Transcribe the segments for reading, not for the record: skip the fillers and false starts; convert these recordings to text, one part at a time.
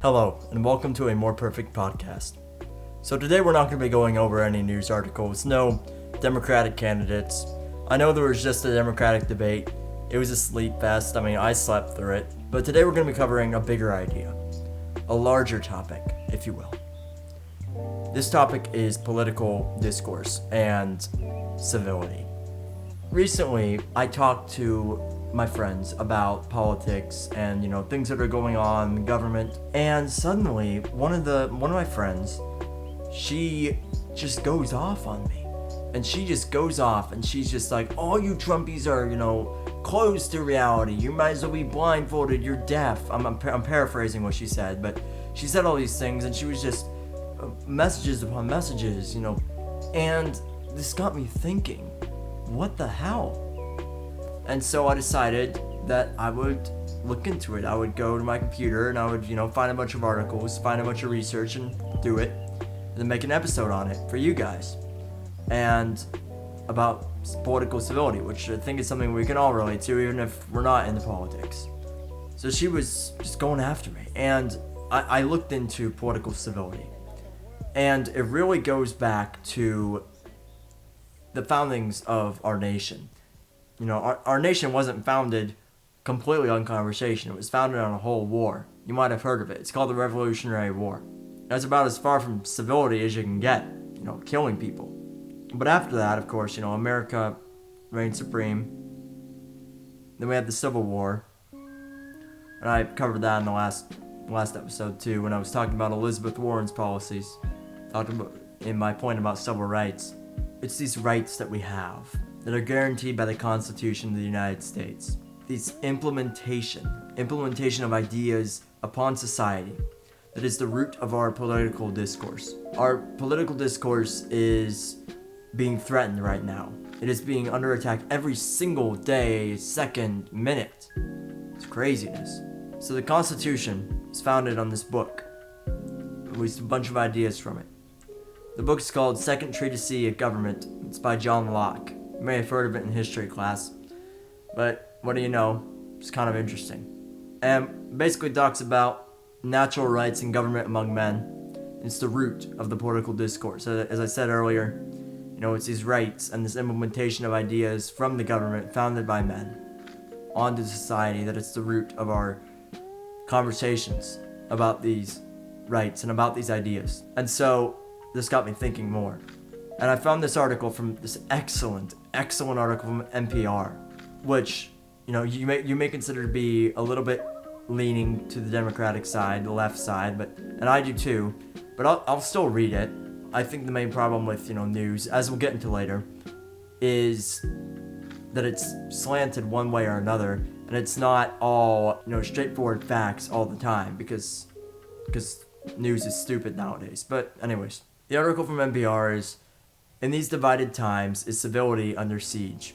Hello, and welcome to a More Perfect podcast. So today we're not going to be going over any news articles, no Democratic candidates. I know there was just a Democratic debate. It was a sleep fest. I slept through it. But today we're going to be covering a bigger idea, a larger topic, if you will. This topic is political discourse and civility. Recently, I talked to my friends about politics and things that are going on in the government, and suddenly one of my friends, she just goes off on me, and she's just like, all you Trumpies are close to reality, you might as well be blindfolded, you're deaf. I'm paraphrasing what she said, but she said all these things, and she was just messages upon messages, and this got me thinking, what the hell? And so I decided that I would look into it. I would go to my computer and I would, find a bunch of articles, find a bunch of research and do it, and then make an episode on it for you guys. And about political civility, which I think is something we can all relate to, even if we're not into politics. So she was just going after me, and I looked into political civility. And it really goes back to the foundings of our nation. Our nation wasn't founded completely on conversation. It was founded on a whole war. You might have heard of it. It's called the Revolutionary War. That's about as far from civility as you can get, killing people. But after that, of course, America reigned supreme. Then we had the Civil War. And I covered that in the last episode too, when I was talking about Elizabeth Warren's policies. Talking about in my point about civil rights. It's these rights that we have that are guaranteed by the Constitution of the United States. These implementation of ideas upon society that is the root of our political discourse. Our political discourse is being threatened right now. It is being under attack every single day, second, minute. It's craziness. So the Constitution is founded on this book. At least a bunch of ideas from it. The book is called Second Treatise of Government. It's by John Locke. You may have heard of it in history class, but what do you know? It's kind of interesting. And basically talks about natural rights and government among men. It's the root of the political discourse. As I said earlier, it's these rights and this implementation of ideas from the government founded by men onto society that it's the root of our conversations about these rights and about these ideas. And so this got me thinking more. And I found this article from this excellent article from NPR, which, you may consider to be a little bit leaning to the Democratic side, the left side, and I do too, but I'll still read it. I think the main problem with, news, as we'll get into later, is that it's slanted one way or another, and it's not all, straightforward facts all the time, because news is stupid nowadays. But anyways, the article from NPR is, in these divided times, is civility under siege?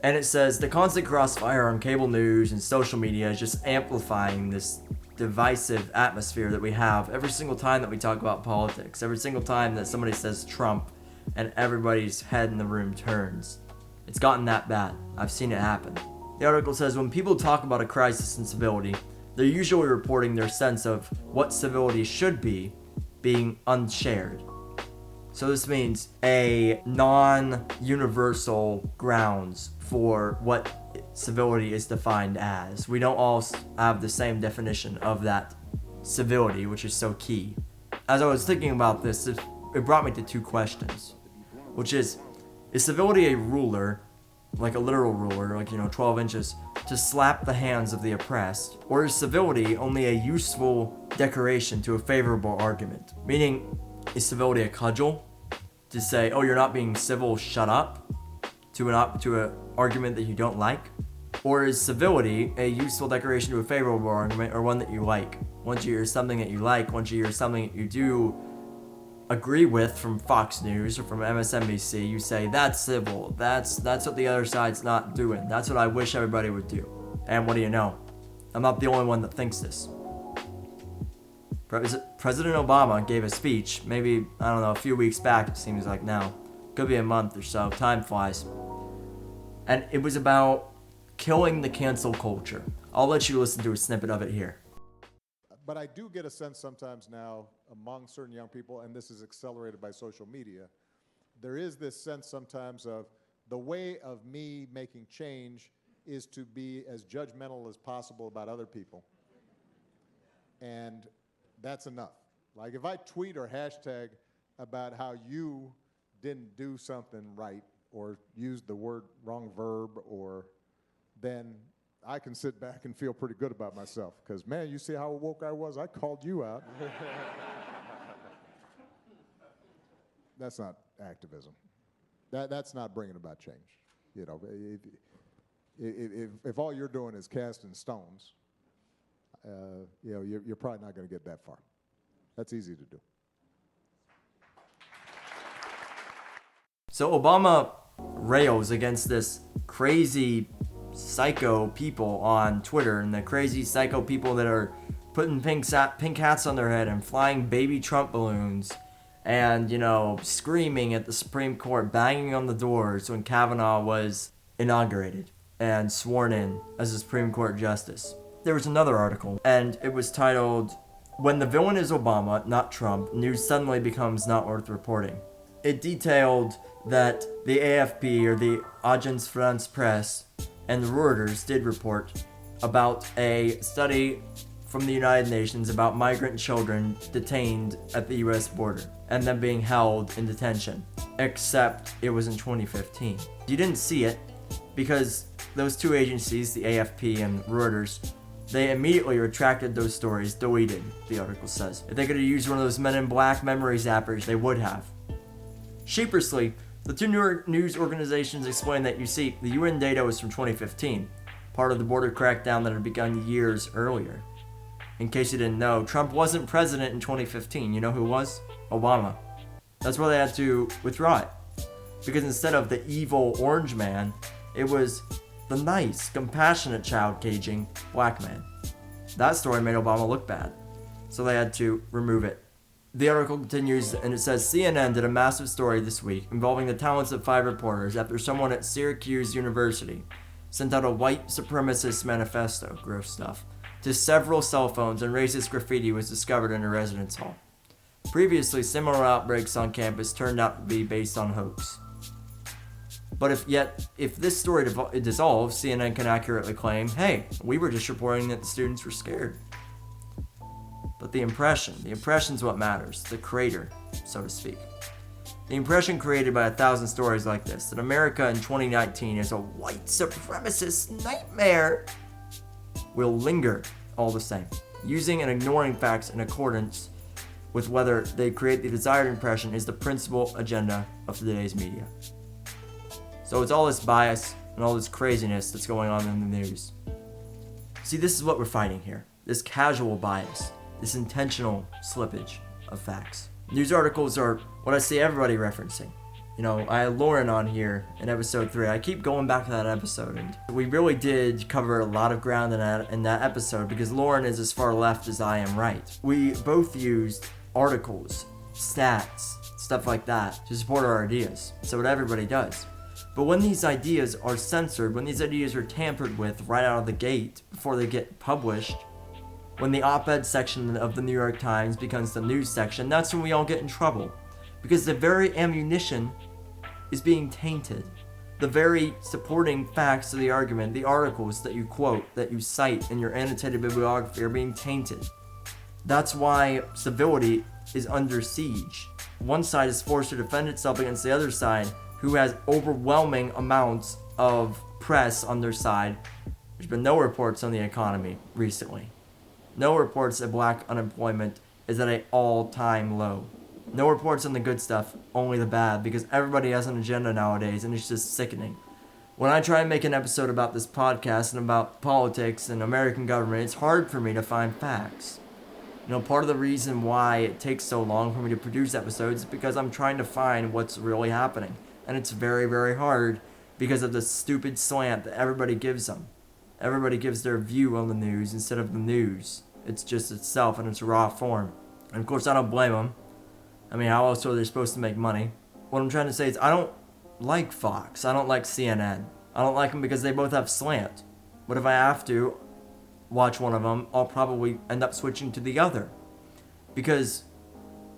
And it says, the constant crossfire on cable news and social media is just amplifying this divisive atmosphere that we have every single time that we talk about politics, every single time that somebody says Trump, and everybody's head in the room turns. It's gotten that bad. I've seen it happen. The article says, when people talk about a crisis in civility, they're usually reporting their sense of what civility should be being unshared. So this means a non-universal grounds for what civility is defined as. We don't all have the same definition of that civility, which is so key. As I was thinking about this, it brought me to two questions, which is civility a ruler, like a literal ruler, like 12 inches, to slap the hands of the oppressed, or is civility only a useful decoration to a favorable argument? Meaning, is civility a cudgel to say, oh, you're not being civil, shut up, to an argument that you don't like? Or is civility a useful decoration to a favorable argument, or one that you like? Once you hear something that you like, once you hear something that you do agree with from Fox News or from MSNBC, you say, that's civil, that's what the other side's not doing, that's what I wish everybody would do. And what do you know? I'm not the only one that thinks this. President Obama gave a speech, maybe, a few weeks back, it seems like now. Could be a month or so, time flies. And it was about killing the cancel culture. I'll let you listen to a snippet of it here. But I do get a sense sometimes now among certain young people, and this is accelerated by social media, there is this sense sometimes of the way of me making change is to be as judgmental as possible about other people. And that's enough. Like if I tweet or hashtag about how you didn't do something right or used the wrong verb, or then I can sit back and feel pretty good about myself because, man, you see how woke I was? I called you out. That's not activism. That's not bringing about change. You know, if all you're doing is casting stones, you know, you're probably not going to get that far. That's easy to do. So Obama rails against this crazy psycho people on Twitter and the crazy psycho people that are putting pink hats on their head and flying baby Trump balloons and, you know, screaming at the Supreme Court, banging on the doors when Kavanaugh was inaugurated and sworn in as a Supreme Court justice. There was another article, and it was titled, "When the Villain is Obama, Not Trump, News Suddenly Becomes Not Worth Reporting." It detailed that the AFP, or the Agence France Presse, and Reuters did report about a study from the United Nations about migrant children detained at the US border and them being held in detention, except it was in 2015. You didn't see it because those two agencies, the AFP and Reuters, they immediately retracted those stories, deleted, the article says. If they could have used one of those Men in Black memory zappers, they would have. Sheepishly, the two news organizations explained that, you see, the UN data was from 2015, part of the border crackdown that had begun years earlier. In case you didn't know, Trump wasn't president in 2015. You know who was? Obama. That's why they had to withdraw it. Because instead of the evil orange man, it was the nice, compassionate child caging black man. That story made Obama look bad, so they had to remove it. The article continues, and it says, CNN did a massive story this week involving the talents of 5 reporters after someone at Syracuse University sent out a white supremacist manifesto, gross stuff, to several cell phones, and racist graffiti was discovered in a residence hall. Previously, similar outbreaks on campus turned out to be based on hoax. But if this story dissolves, CNN can accurately claim, hey, we were just reporting that the students were scared. But the impression's what matters, the creator, so to speak. The impression created by 1,000 stories like this, that America in 2019 is a white supremacist nightmare, will linger all the same, using and ignoring facts in accordance with whether they create the desired impression is the principal agenda of today's media. So it's all this bias and all this craziness that's going on in the news. See, this is what we're fighting here. This casual bias, this intentional slippage of facts. News articles are what I see everybody referencing. You know, I had Lauren on here in episode 3. I keep going back to that episode, and we really did cover a lot of ground in that episode because Lauren is as far left as I am right. We both used articles, stats, stuff like that to support our ideas. So what everybody does. But when these ideas are censored, when these ideas are tampered with right out of the gate before they get published, when the op-ed section of the New York Times becomes the news section, that's when we all get in trouble. Because the very ammunition is being tainted. The very supporting facts of the argument, the articles that you quote, that you cite in your annotated bibliography are being tainted. That's why civility is under siege. One side is forced to defend itself against the other side, who has overwhelming amounts of press on their side. There's been no reports on the economy recently. No reports that black unemployment is at an all-time low. No reports on the good stuff, only the bad, because everybody has an agenda nowadays, and it's just sickening. When I try and make an episode about this podcast and about politics and American government, it's hard for me to find facts. You know, part of the reason why it takes so long for me to produce episodes is because I'm trying to find what's really happening. And it's very, very hard because of the stupid slant that everybody gives them. Everybody gives their view on the news instead of the news. It's just itself in its raw form. And of course, I don't blame them. I mean, how else are they supposed to make money? What I'm trying to say is I don't like Fox. I don't like CNN. I don't like them because they both have slant. But if I have to, watch one of them, I'll probably end up switching to the other. Because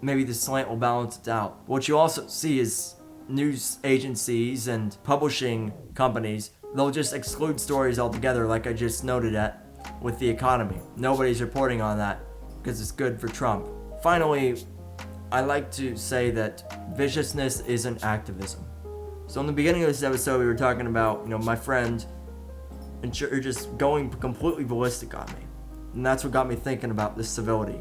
maybe the slant will balance it out. What you also see is news agencies and publishing companies, they'll just exclude stories altogether, like I just noted at with the economy. Nobody's reporting on that because it's good for Trump. Finally, I like to say that viciousness isn't activism. So in the beginning of this episode, we were talking about, my friend, and you're just going completely ballistic on me. And that's what got me thinking about this civility.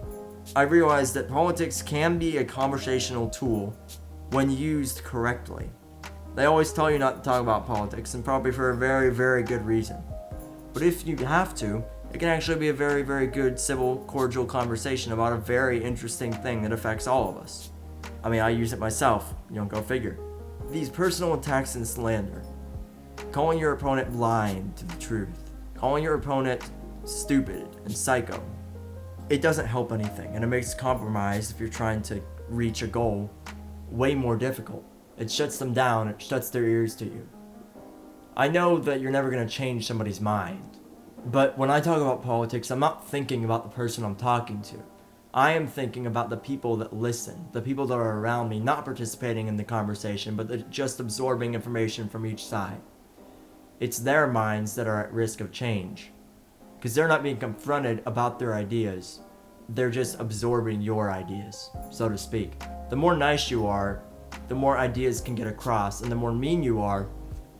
I realized that politics can be a conversational tool when used correctly. They always tell you not to talk about politics, and probably for a very, very good reason. But if you have to, it can actually be a very, very good, civil, cordial conversation about a very interesting thing that affects all of us. I mean, I use it myself, go figure. These personal attacks and slander, calling your opponent blind to the truth, calling your opponent stupid and psycho, it doesn't help anything, and it makes compromise, if you're trying to reach a goal, way more difficult. It shuts them down, it shuts their ears to you. I know that you're never going to change somebody's mind, but when I talk about politics, I'm not thinking about the person I'm talking to. I am thinking about the people that listen, the people that are around me, not participating in the conversation, but just absorbing information from each side. It's their minds that are at risk of change, because they're not being confronted about their ideas. They're just absorbing your ideas, so to speak. The more nice you are, the more ideas can get across, and the more mean you are,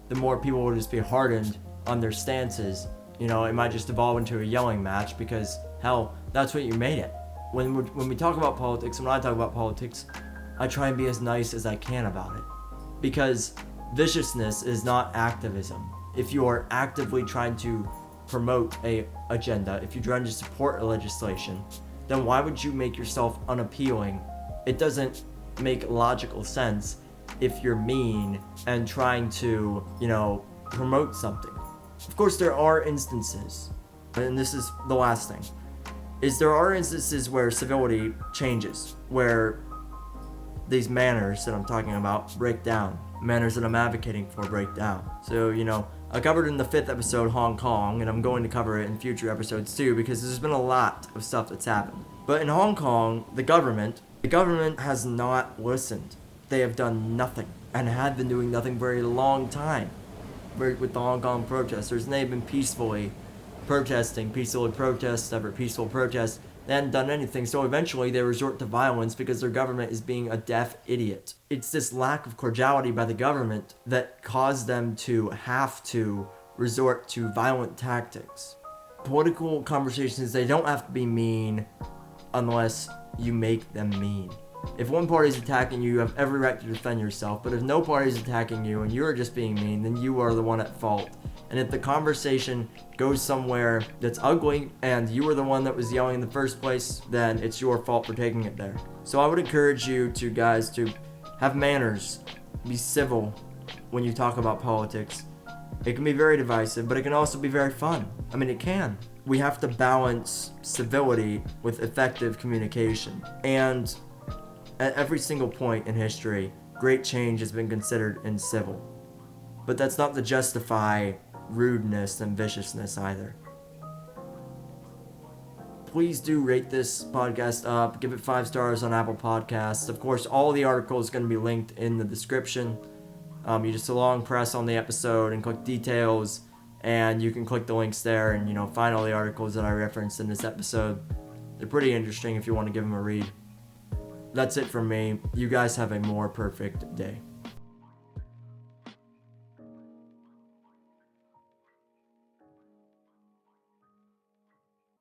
the more people will just be hardened on their stances. It might just evolve into a yelling match, because hell, that's what you made it. When we talk about politics, when I talk about politics, I try and be as nice as I can about it, because viciousness is not activism. If you are actively trying to promote a agenda, if you're trying to support a legislation, then why would you make yourself unappealing? It doesn't make logical sense if you're mean and trying to, promote something. Of course, there are instances, and this is the last thing, is there are instances where civility changes, where these manners that I'm talking about break down, manners that I'm advocating for break down. So, I covered in the 5th episode Hong Kong, and I'm going to cover it in future episodes too, because there's been a lot of stuff that's happened. But in Hong Kong, the government has not listened. They have done nothing, and had been doing nothing for a long time with the Hong Kong protesters, and they've been peaceful protest after peaceful protest. They hadn't done anything, so eventually they resort to violence because their government is being a deaf idiot. It's this lack of cordiality by the government that caused them to have to resort to violent tactics. Political conversations, they don't have to be mean unless you make them mean. If one party is attacking you, you have every right to defend yourself, but if no party is attacking you and you're just being mean, then you are the one at fault. And if the conversation goes somewhere that's ugly and you were the one that was yelling in the first place, then it's your fault for taking it there. So I would encourage you guys to have manners, be civil when you talk about politics. It can be very divisive, but it can also be very fun. I mean, it can. We have to balance civility with effective communication. And at every single point in history, great change has been considered in civil. But that's not to justify rudeness and viciousness either. Please do rate this podcast up. Give it 5 stars on Apple Podcasts. Of course, all the articles are going to be linked in the description. You just long press on the episode and click details, and you can click the links there and find all the articles that I referenced in this episode. They're pretty interesting if you want to give them a read. That's it from me. You guys have a more perfect day.